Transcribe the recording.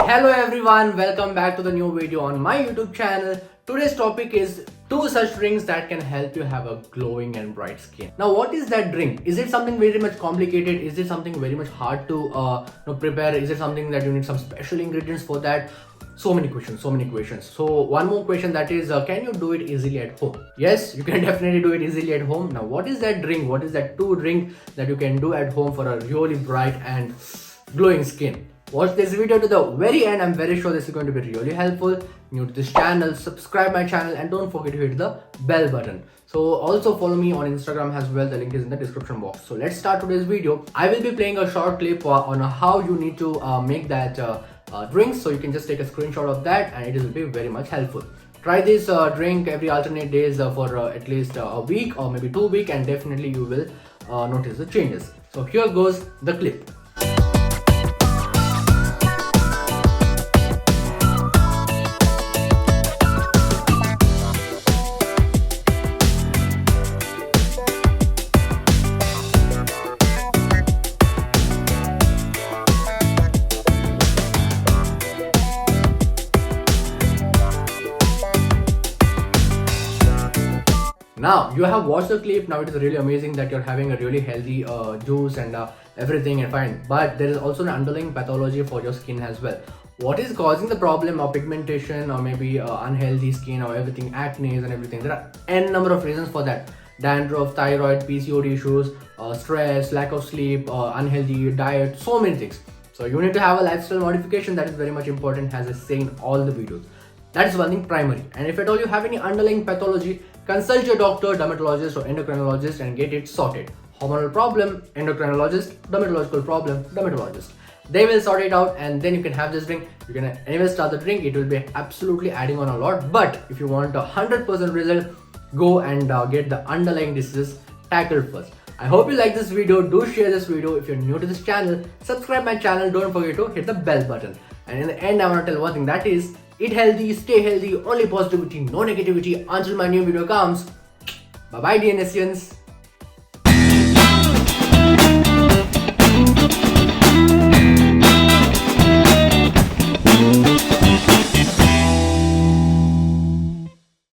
Hello everyone, welcome back to the new video on my YouTube channel. Today's topic is 2 such drinks that can help you have a glowing and bright skin. Now what is that drink? Is it something very much complicated? Is it something very much hard to prepare? Is it something that you need some special ingredients for that? So many questions. So one more question, that is, can you do it easily at home? Yes, you can definitely do it easily at home. Now what is that drink? What is that 2 drink that you can do at home for a really bright and glowing skin? Watch this video to the very end. I'm very sure this is going to be really helpful. New to this channel, subscribe my channel and don't forget to hit the bell button. So also follow me on Instagram as well. The link is in the description box. So let's start today's video. I will be playing a short clip on how you need to make that drink. So you can just take a screenshot of that and it will be very much helpful. Try this drink every alternate days for at least a week or maybe 2 weeks, and definitely you will notice the changes. So here goes the clip. Now you have watched the clip. Now it is really amazing that you're having a really healthy juice and everything and fine, but there is also an underlying pathology for your skin as well. What is causing the problem of pigmentation or maybe unhealthy skin or everything, acne and everything? There are n number of reasons for that: dandruff, thyroid, PCOD issues, stress, lack of sleep, unhealthy diet, so many things. So you need to have a lifestyle modification. That is very much important, as I say in all the videos. That is one thing primary. And if at all you have any underlying pathology, consult your doctor, dermatologist or endocrinologist and get it sorted. Hormonal problem, endocrinologist; dermatological problem, dermatologist. They will sort it out and then you can have this drink. You can anyway start the drink. It will be absolutely adding on a lot. But if you want a 100% result, go and get the underlying diseases tackled first. I hope you like this video. Do share this video. If you're new to this channel, subscribe my channel. Don't forget to hit the bell button. And in the end, I want to tell one thing, that is, eat healthy, stay healthy, only positivity, no negativity until my new video comes. Bye bye, DNSians.